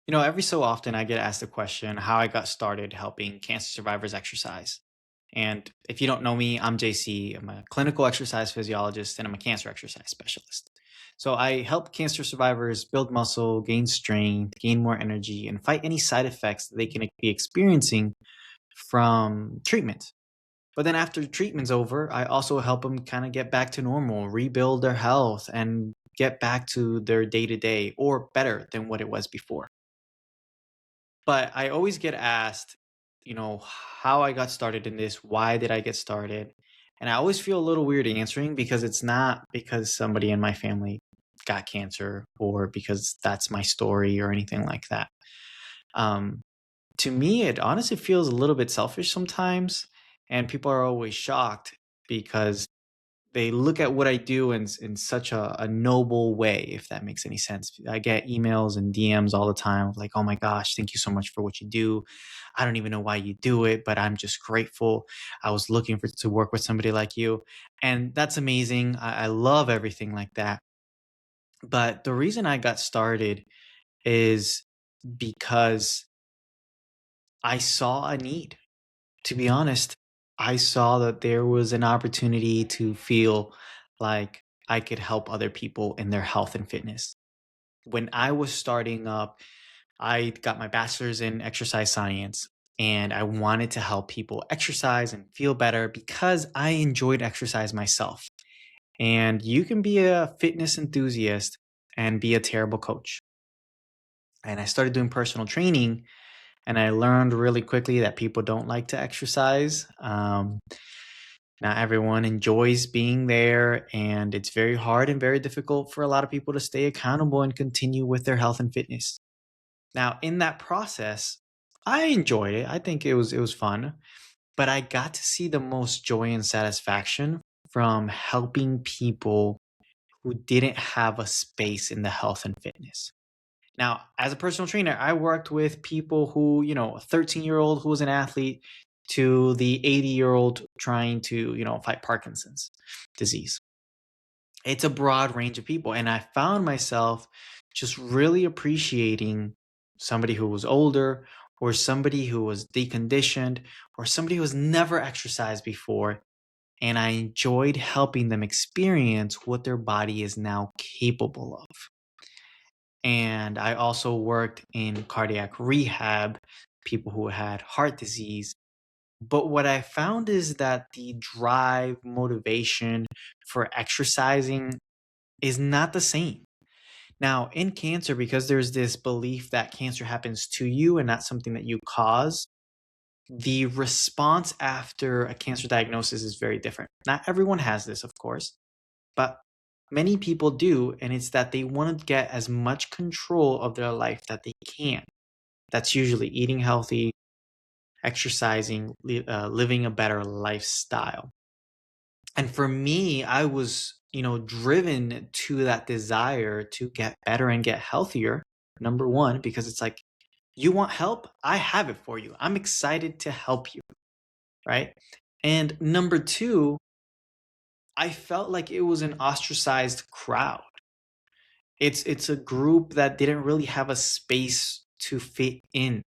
Every so often I get asked the question how I got started helping cancer survivors exercise. And if you don't know me, I'm JC. I'm a clinical exercise physiologist and I'm a cancer exercise specialist. So I help cancer survivors build muscle, gain strength, gain more energy, and fight any side effects that they can be experiencing from treatment. But then after treatment's over, I also help them kind of get back to normal, rebuild their health, and get back to their day to day or better than what it was before. But I always get asked, how I got started in this, why did I get started? And I always feel a little weird answering because it's not because somebody in my family got cancer or because that's my story or anything like that. Um, to me, it honestly feels a little bit selfish sometimes. And people are always shocked because they look at what I do in such a noble way, if that makes any sense. I get emails and DMs all the time of like, oh my gosh, thank you so much for what you do. I don't even know why you do it, but I'm just grateful. I was looking for to work with somebody like you. And that's amazing. I love everything like that. But the reason I got started is because I saw a need. To be honest, I saw that there was an opportunity to feel like I could help other people in their health and fitness. When I was starting up, I got my bachelor's in exercise science and I wanted to help people exercise and feel better because I enjoyed exercise myself. And you can be a fitness enthusiast and be a terrible coach. And I started doing personal training and I learned really quickly that people don't like to exercise. Not everyone enjoys being there, and it's very hard and very difficult for a lot of people to stay accountable and continue with their health and fitness. Now, in that process, I enjoyed it. I think it was fun, but I got to see the most joy and satisfaction from helping people who didn't have a space in the health and fitness. Now, as a personal trainer, I worked with people who, a 13-year-old who was an athlete to the 80-year-old trying to, fight Parkinson's disease. It's a broad range of people. And I found myself just really appreciating somebody who was older or somebody who was deconditioned or somebody who has never exercised before. And I enjoyed helping them experience what their body is now capable of. And I also worked in cardiac rehab, people who had heart disease. But what I found is that the drive, motivation for exercising is not the same. Now, in cancer, because there's this belief that cancer happens to you and not something that you cause, the response after a cancer diagnosis is very different. Not everyone has this, of course, but many people do, and it's that they want to get as much control of their life that they can. That's usually eating healthy, exercising, living a better lifestyle. And for me, I was, driven to that desire to get better and get healthier. Number one, because it's like, you want help? I have it for you. I'm excited to help you. Right. And number two, I felt like it was an ostracized crowd. It's a group that didn't really have a space to fit in.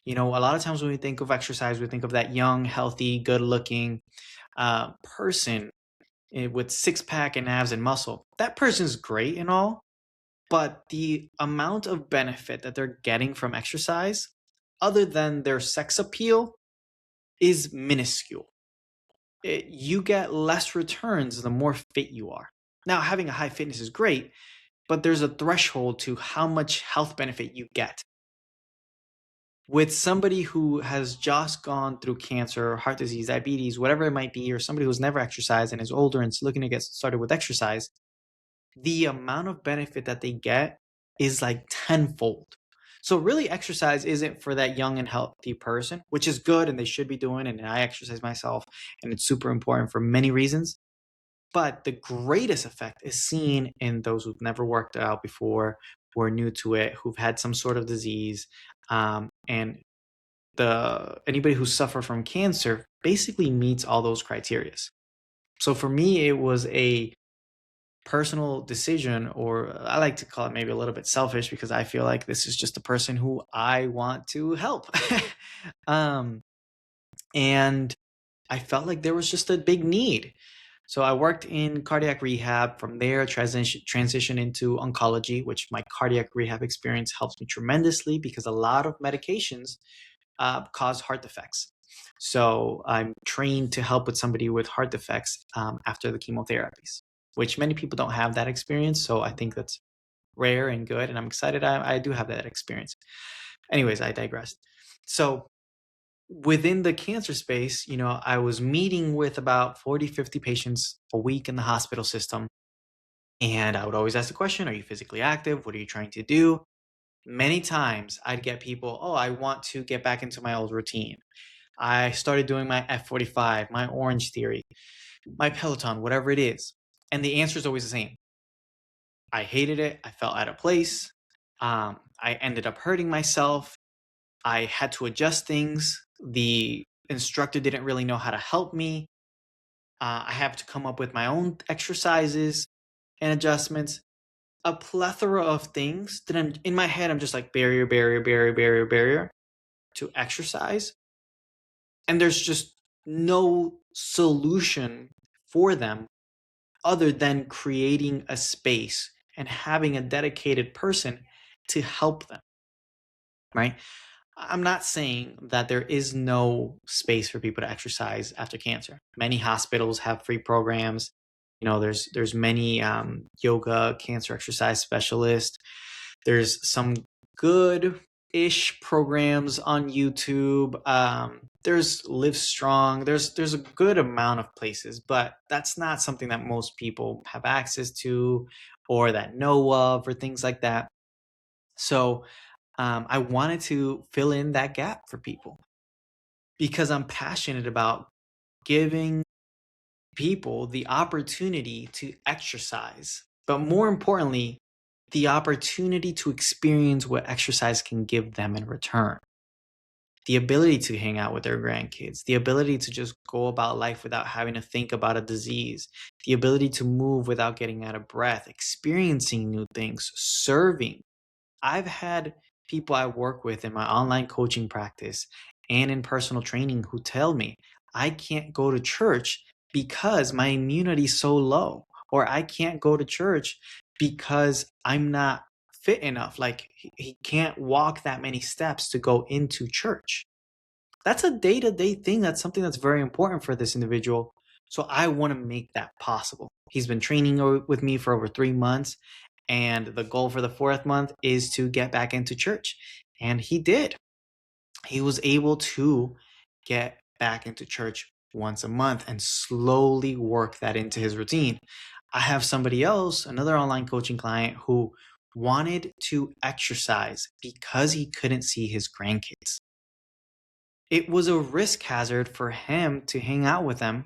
A lot of times when we think of exercise, we think of that young, healthy, good-looking person with six pack and abs and muscle. That person's great and all, but the amount of benefit that they're getting from exercise, other than their sex appeal, is minuscule. You get less returns the more fit you are. Now, having a high fitness is great, but there's a threshold to how much health benefit you get. With somebody who has just gone through cancer, heart disease, diabetes, whatever it might be, or somebody who's never exercised and is older and is looking to get started with exercise, the amount of benefit that they get is like tenfold. So really exercise isn't for that young and healthy person, which is good and they should be doing. And I exercise myself and it's super important for many reasons. But the greatest effect is seen in those who've never worked out before, who are new to it, who've had some sort of disease, and the anybody who suffer from cancer basically meets all those criterias. So for me, it was a personal decision, or I like to call it maybe a little bit selfish, because I feel like this is just the person who I want to help. um, and I felt like there was just a big need. So I worked in cardiac rehab. From there, transition into oncology, which my cardiac rehab experience helps me tremendously because a lot of medications cause heart defects. So I'm trained to help with somebody with heart defects after the chemotherapies, which many people don't have that experience. So I think that's rare and good. And I'm excited I do have that experience. Anyways, I digressed. So within the cancer space, I was meeting with about 40, 50 patients a week in the hospital system. And I would always ask the question, are you physically active? What are you trying to do? Many times I'd get people, oh, I want to get back into my old routine. I started doing my F45, my Orange Theory, my Peloton, whatever it is. And the answer is always the same. I hated it. I felt out of place. I ended up hurting myself. I had to adjust things. The instructor didn't really know how to help me. I have to come up with my own exercises and adjustments. A plethora of things that in my head, I'm just like barrier, barrier, barrier, barrier, barrier to exercise. And there's just no solution for them other than creating a space and having a dedicated person to help them, right? I'm not saying that there is no space for people to exercise after cancer. Many hospitals have free programs. There's many yoga cancer exercise specialists. There's some good-ish programs on YouTube. There's Live Strong. There's a good amount of places, but that's not something that most people have access to or that know of or things like that. So I wanted to fill in that gap for people because I'm passionate about giving people the opportunity to exercise, but more importantly, the opportunity to experience what exercise can give them in return. The ability to hang out with their grandkids, the ability to just go about life without having to think about a disease, the ability to move without getting out of breath, experiencing new things, serving. I've had people I work with in my online coaching practice and in personal training who tell me I can't go to church because my immunity is so low, or I can't go to church because I'm not fit enough. Like he can't walk that many steps to go into church. That's a day-to-day thing. That's something that's very important for this individual. So I want to make that possible. He's been training with me for over 3 months. And the goal for the fourth month is to get back into church. And he did. He was able to get back into church once a month and slowly work that into his routine. I have somebody else, another online coaching client, who wanted to exercise because he couldn't see his grandkids. It was a risk hazard for him to hang out with them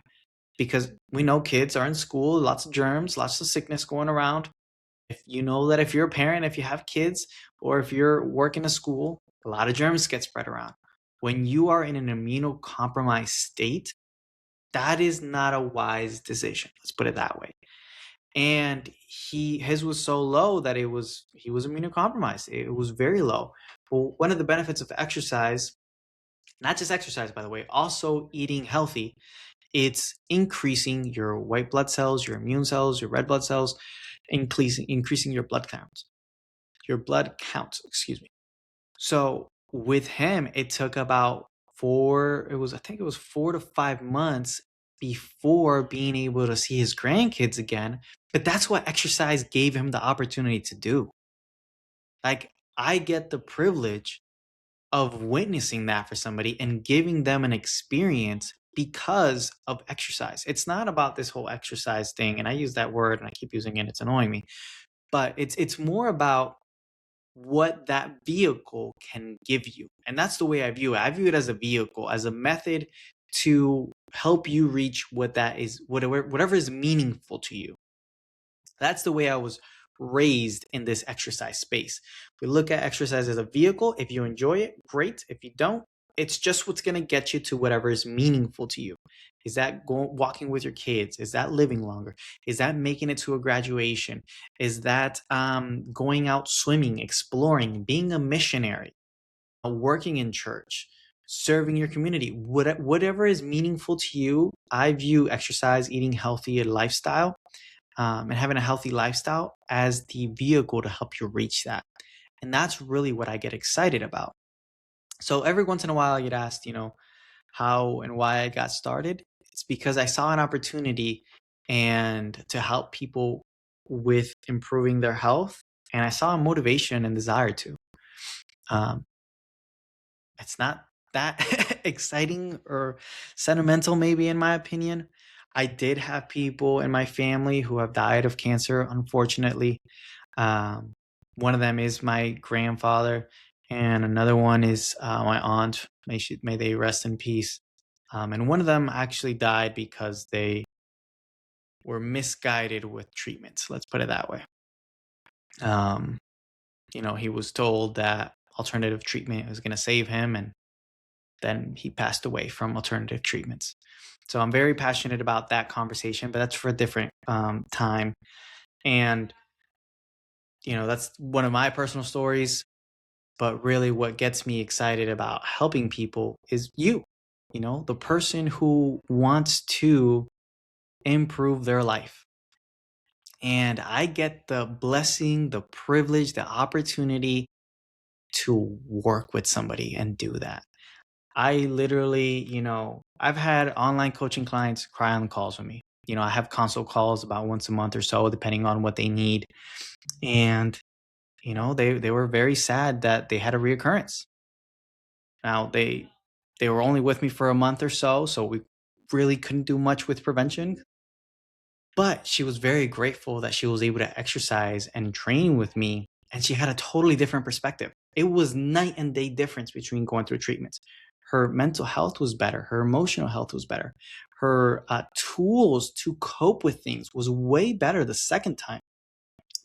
because we know kids are in school, lots of germs, lots of sickness going around. If you know that if you're a parent, if you have kids, or if you're working a school, a lot of germs get spread around. When you are in an immunocompromised state, that is not a wise decision. Let's put it that way. And his was so low that he was immunocompromised. It was very low. Well, one of the benefits of exercise, not just exercise, by the way, also eating healthy, it's increasing your white blood cells, your immune cells, your red blood cells, increasing your blood count. Your blood count, excuse me. So with him, it took about I think it was 4 to 5 months before being able to see his grandkids again. But that's what exercise gave him the opportunity to do. Like, I get the privilege of witnessing that for somebody and giving them an experience because of exercise. It's not about this whole exercise thing. And I use that word and I keep using it. It's annoying me. But it's more about what that vehicle can give you. And that's the way I view it. I view it as a vehicle, as a method to help you reach what that is, whatever is meaningful to you. That's the way I was raised in this exercise space. We look at exercise as a vehicle. If you enjoy it, great. If you don't, it's just what's going to get you to whatever is meaningful to you. Is that walking with your kids? Is that living longer? Is that making it to a graduation? Is that going out swimming, exploring, being a missionary, working in church, serving your community? Whatever is meaningful to you, I view exercise, eating healthy, and lifestyle, and having a healthy lifestyle as the vehicle to help you reach that. And that's really what I get excited about. So every once in a while, I get asked, how and why I got started. It's because I saw an opportunity and to help people with improving their health, and I saw a motivation and desire to. Um, it's not that exciting or sentimental, maybe in my opinion. I did have people in my family who have died of cancer, unfortunately. Um, One of them is my grandfather, and another one is my aunt. May they rest in peace. And one of them actually died because they were misguided with treatments. Let's put it that way. Um, he was told that alternative treatment was going to save him, and then he passed away from alternative treatments. So I'm very passionate about that conversation, but that's for a different time. And that's one of my personal stories. But really, what gets me excited about helping people is the person who wants to improve their life. And I get the blessing, the privilege, the opportunity to work with somebody and do that. I literally, I've had online coaching clients cry on calls with me. I have consult calls about once a month or so, depending on what they need. And, they were very sad that they had a reoccurrence. Now they were only with me for a month or so we really couldn't do much with prevention. But she was very grateful that she was able to exercise and train with me, and she had a totally different perspective. It was night and day difference between going through treatments. Her mental health was better, her emotional health was better, her tools to cope with things was way better the second time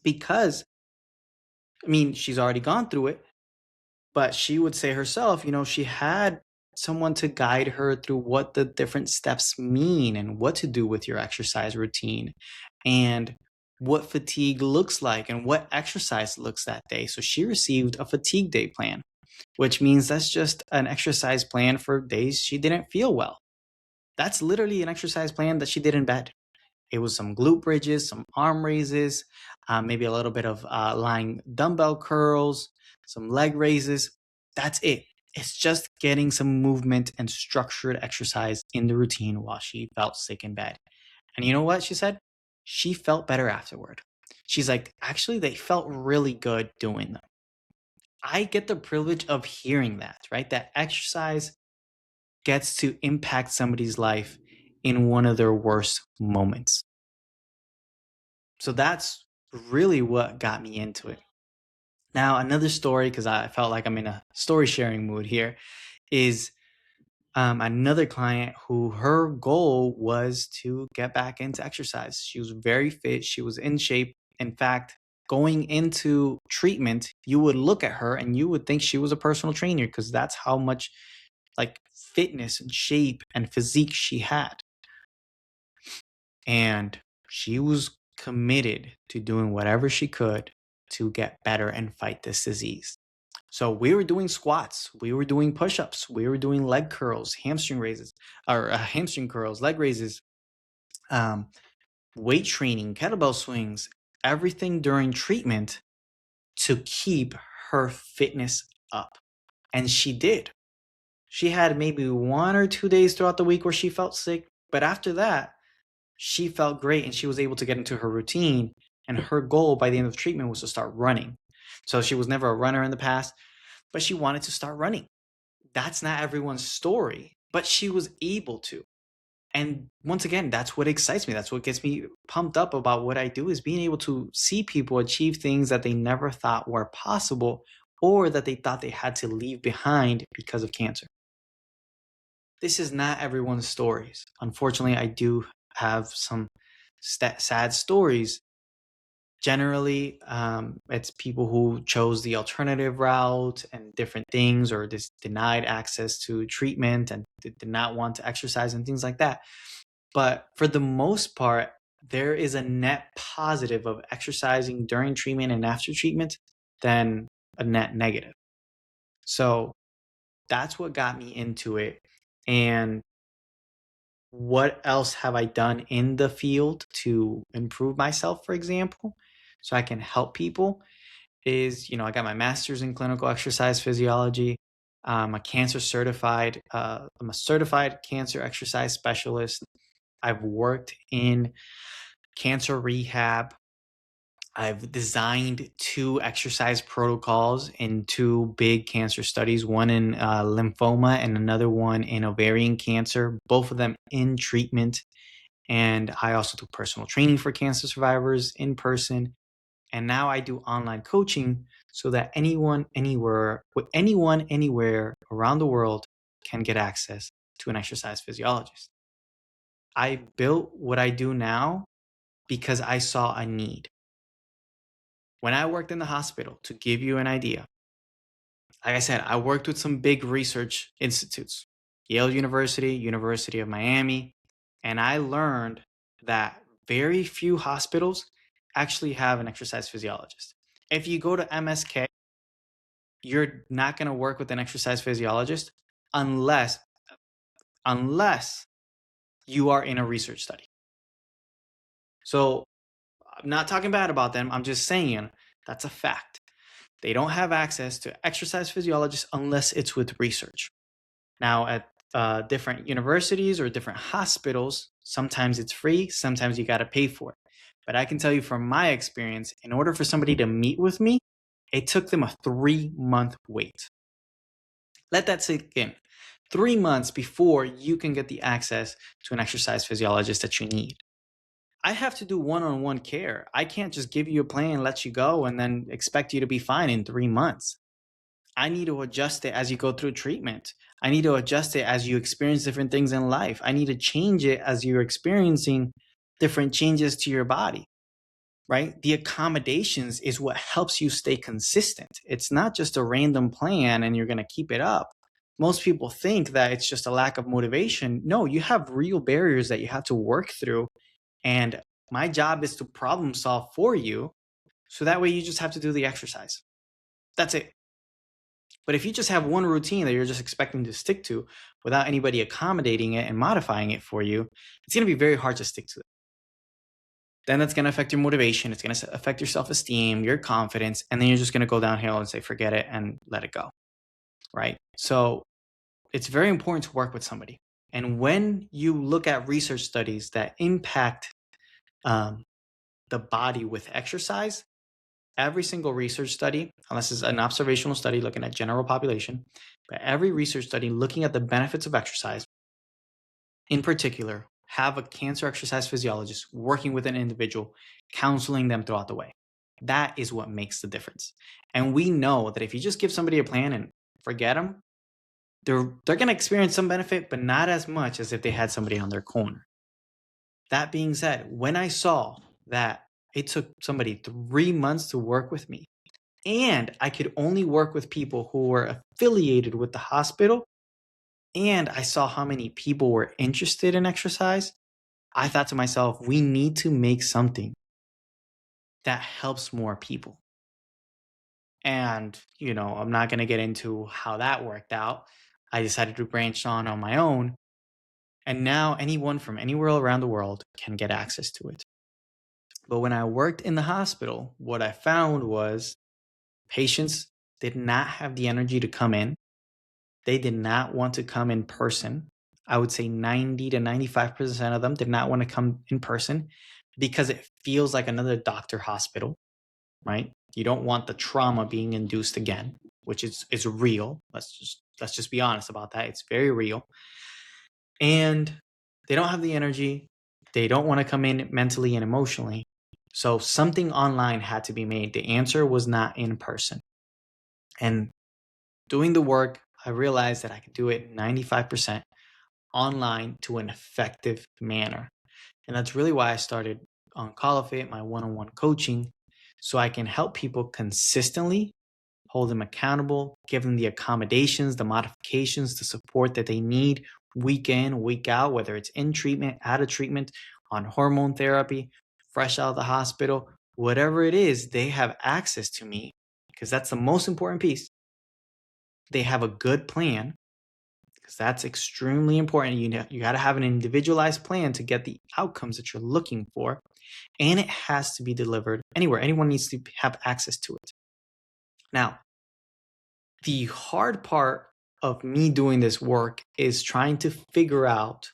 because, she's already gone through it. But she would say herself, she had someone to guide her through what the different steps mean and what to do with your exercise routine and what fatigue looks like and what exercise looks that day. So she received a fatigue day plan, which means that's just an exercise plan for days she didn't feel well. That's literally an exercise plan that she did in bed. It was some glute bridges, some arm raises, maybe a little bit of lying dumbbell curls, some leg raises. That's it. It's just getting some movement and structured exercise in the routine while she felt sick in bed. And you know what she said? She felt better afterward. She's like, actually, they felt really good doing them. I get the privilege of hearing that, right? That exercise gets to impact somebody's life in one of their worst moments. So that's really what got me into it. Now, another story, because I felt like I'm in a story sharing mood here, is another client who her goal was to get back into exercise. She was very fit, she was in shape. In fact, going into treatment, you would look at her and you would think she was a personal trainer because that's how much like fitness and shape and physique she had. And she was committed to doing whatever she could to get better and fight this disease. So we were doing squats, we were doing push-ups, we were doing leg curls, hamstring raises, or hamstring curls, leg raises, um, weight training, kettlebell swings, everything during treatment to keep her fitness up. And she did. She had maybe 1 or 2 days throughout the week where she felt sick, but after that, she felt great and she was able to get into her routine. And her goal by the end of treatment was to start running. So she was never a runner in the past, but she wanted to start running. That's not everyone's story, but she was able to. And once again, that's what excites me. That's what gets me pumped up about what I do is being able to see people achieve things that they never thought were possible or that they thought they had to leave behind because of cancer. This is not everyone's stories. Unfortunately, I do have some sad stories, Generally, it's people who chose the alternative route and different things, or just denied access to treatment and did not want to exercise and things like that. But for the most part, there is a net positive of exercising during treatment and after treatment than a net negative. So that's what got me into it. And what else have I done in the field to improve myself, for example, so I can help people? Is, I got my master's in clinical exercise physiology. I'm a certified cancer exercise specialist. I've worked in cancer rehab. I've designed two exercise protocols in two big cancer studies, one in lymphoma and another one in ovarian cancer, both of them in treatment. And I also do personal training for cancer survivors in person. And now I do online coaching so that anyone, anywhere around the world can get access to an exercise physiologist. I built what I do now because I saw a need. When I worked in the hospital, to give you an idea, like I said, I worked with some big research institutes, Yale University, University of Miami, and I learned that very few hospitals actually have an exercise physiologist. If you go to MSK, you're not going to work with an exercise physiologist unless unless you are in a research study. So I'm not talking bad about them. I'm just saying that's a fact. They don't have access to exercise physiologists unless it's with research. Now, at different universities or different hospitals, sometimes it's free, sometimes you got to pay for it. But I can tell you from my experience, in order for somebody to meet with me, it took them a 3-month wait. Let that sink in. 3 months before you can get the access to an exercise physiologist that you need. I have to do one-on-one care. I can't just give you a plan, let you go, and then expect you to be fine in 3 months. I need to adjust it as you go through treatment. I need to adjust it as you experience different things in life. I need to change it as you're experiencing different changes to your body, right? The accommodations is what helps you stay consistent. It's not just a random plan and you're going to keep it up. Most people think that it's just a lack of motivation. No, you have real barriers that you have to work through. And my job is to problem solve for you. So that way you just have to do the exercise. That's it. But if you just have one routine that you're just expecting to stick to without anybody accommodating it and modifying it for you, it's going to be very hard to stick to it. Then that's going to affect your motivation. It's going to affect your self esteem, your confidence, and then you're just going to go downhill and say, forget it and let it go. Right. So it's very important to work with somebody. And when you look at research studies that impact um, the body with exercise, every single research study, unless it's an observational study looking at general population, but every research study looking at the benefits of exercise, in particular, have a cancer exercise physiologist working with an individual, counseling them throughout the way. That is what makes the difference. And we know that if you just give somebody a plan and forget them, they're going to experience some benefit, but not as much as if they had somebody on their corner. That being said, when I saw that it took somebody 3 months to work with me, and I could only work with people who were affiliated with the hospital, and I saw how many people were interested in exercise, I thought to myself, we need to make something that helps more people. And, I'm not going to get into how that worked out. I decided to branch on my own. And now anyone from anywhere around the world can get access to it. But when I worked in the hospital, what I found was patients did not have the energy to come in. They did not want to come in person. I would say 90 to 95% of them did not want to come in person because it feels like another doctor hospital, right? You don't want the trauma being induced again, which is real. Let's just be honest about that. It's very real. And they don't have the energy. They don't want to come in mentally and emotionally. So something online had to be made. The answer was not in person. And doing the work, I realized that I could do it 95% online to an effective manner. And that's really why I started Oncology, my one-on-one coaching, so I can help people consistently, hold them accountable, give them the accommodations, the modifications, the support that they need week in, week out, whether it's in treatment, out of treatment, on hormone therapy, fresh out of the hospital, whatever it is, they have access to me because that's the most important piece. They have a good plan because that's extremely important. You got to have an individualized plan to get the outcomes that you're looking for, and it has to be delivered anywhere. Anyone needs to have access to it. Now, the hard part of me doing this work is trying to figure out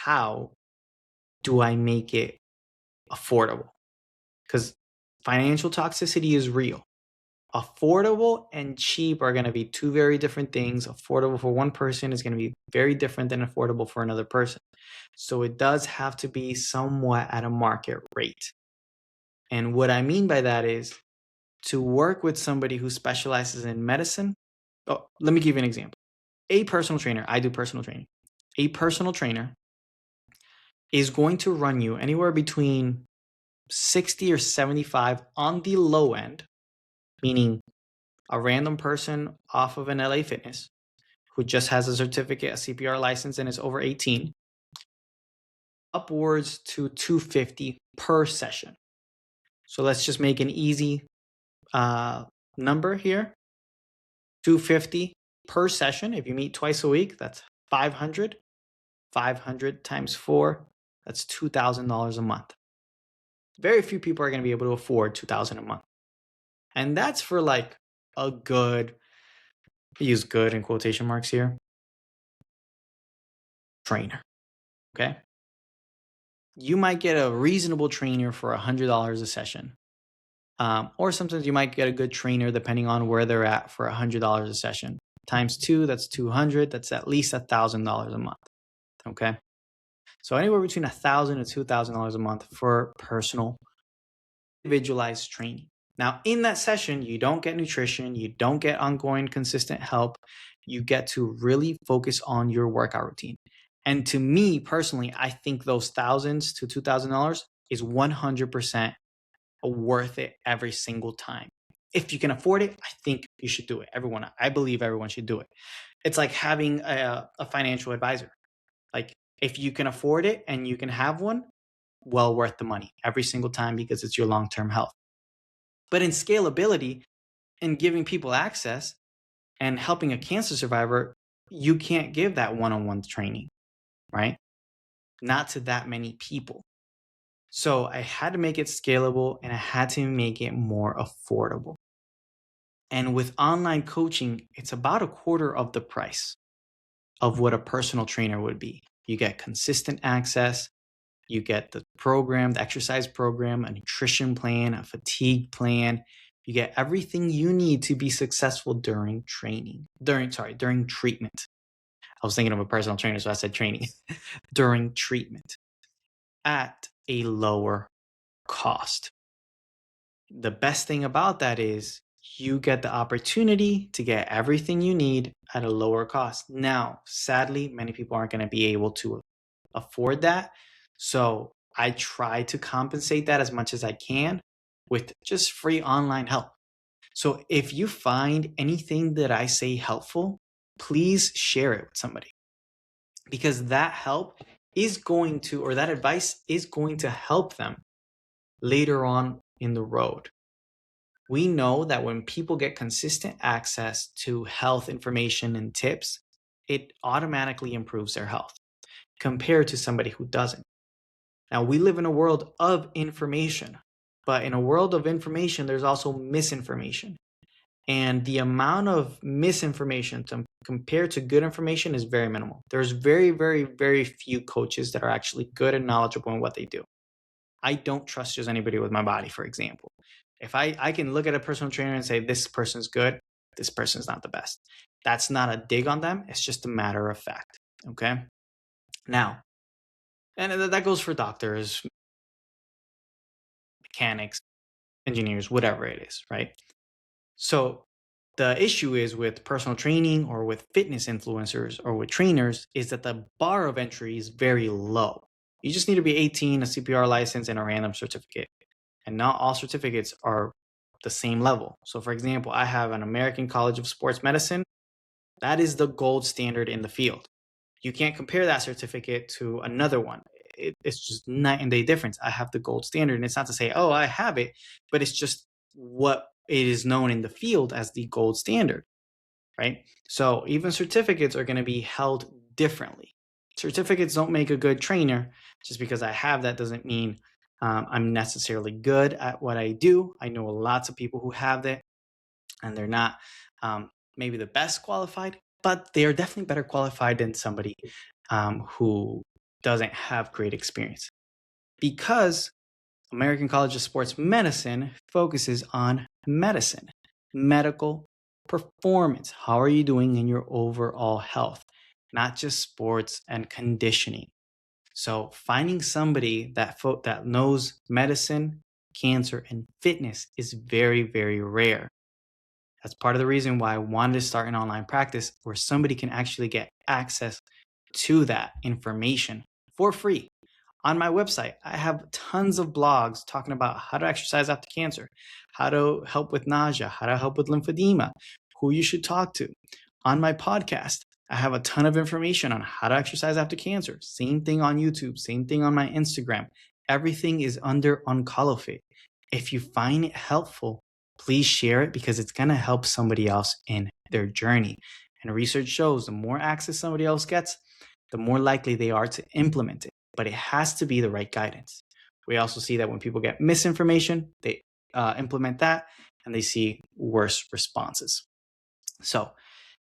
how do I make it affordable? Because financial toxicity is real. Affordable and cheap are going to be two very different things. Affordable for one person is going to be very different than affordable for another person. So it does have to be somewhat at a market rate. And what I mean by that is to work with somebody who specializes in medicine. Oh, let me give you an example. A personal trainer, I do personal training. A personal trainer is going to run you anywhere between 60 or 75 on the low end, meaning a random person off of an LA Fitness who just has a certificate, a CPR license, and is over 18, upwards to 250 per session. So let's just make an easy number here. 250 per session. If you meet twice a week, that's 500. 500 times 4, that's $2,000 a month. Very few people are going to be able to afford $2,000 a month. And that's for like a good, I use good in quotation marks here, trainer. Okay. You might get a reasonable trainer for $100 a session. Or sometimes you might get a good trainer depending on where they're at for $100 a session. Times 2, that's 200. That's at least $1,000 a month. Okay. So anywhere between $1,000 and $2,000 a month for personal individualized training. Now, in that session, you don't get nutrition, you don't get ongoing consistent help. You get to really focus on your workout routine. And to me personally, I think those thousands to $2,000 is 100% worth it every single time. If you can afford it, I think you should do it. I believe everyone should do it. It's like having a financial advisor. Like if you can afford it and you can have one, well worth the money every single time because it's your long-term health. But in scalability and giving people access and helping a cancer survivor, you can't give that one-on-one training, right? Not to that many people. So I had to make it scalable and I had to make it more affordable. And with online coaching, it's about a quarter of the price of what a personal trainer would be. You get consistent access. You get the program, the exercise program, a nutrition plan, a fatigue plan. You get everything you need to be successful during treatment. I was thinking of a personal trainer, so I said training. During treatment at a lower cost. The best thing about that is you get the opportunity to get everything you need at a lower cost. Now, sadly, many people aren't going to be able to afford that. So I try to compensate that as much as I can with just free online help. So if you find anything that I say helpful, please share it with somebody because that help is going to, or that advice is going to help them later on in the road. We know that when people get consistent access to health information and tips, it automatically improves their health compared to somebody who doesn't. Now, we live in a world of information, but in a world of information, there's also misinformation. And the amount of misinformation compared to good information is very minimal. There's very, very, very few coaches that are actually good and knowledgeable in what they do. I don't trust just anybody with my body, for example. If I can look at a personal trainer and say, this person's good, this person's not the best. That's not a dig on them. It's just a matter of fact. Okay. Now, and that goes for doctors, mechanics, engineers, whatever it is, right? So the issue is with personal training or with fitness influencers or with trainers is that the bar of entry is very low. You just need to be 18, a CPR license, and a random certificate. And not all certificates are the same level. So, for example, I have an American College of Sports Medicine. That is the gold standard in the field. You can't compare that certificate to another one. It's just night and day difference. I have the gold standard, and it's not to say, oh, I have it, but it's just what it is known in the field as the gold standard, right? So even certificates are going to be held differently. Certificates don't make a good trainer. Just because I have that doesn't mean I'm necessarily good at what I do. I know lots of people who have that, and they're not maybe the best qualified, but they are definitely better qualified than somebody who doesn't have great experience. Because American College of Sports Medicine focuses on medicine, medical performance. How are you doing in your overall health? Not just sports and conditioning. So finding somebody that knows medicine, cancer, and fitness is very, very rare. That's part of the reason why I wanted to start an online practice where somebody can actually get access to that information for free. On my website, I have tons of blogs talking about how to exercise after cancer, how to help with nausea, how to help with lymphedema, who you should talk to. On my podcast, I have a ton of information on how to exercise after cancer. Same thing on YouTube, same thing on my Instagram. Everything is under Oncology. If you find it helpful, please share it because it's going to help somebody else in their journey. And research shows the more access somebody else gets, the more likely they are to implement it. But it has to be the right guidance. We also see that when people get misinformation, they implement that and they see worse responses. So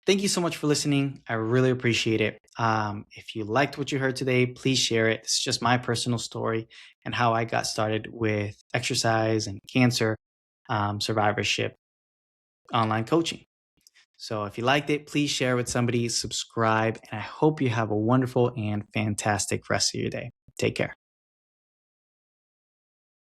thank you so much for listening. I really appreciate it. If you liked what you heard today, please share it. It's just my personal story and how I got started with exercise and cancer survivorship online coaching. So if you liked it, please share with somebody, subscribe, and I hope you have a wonderful and fantastic rest of your day. Take care.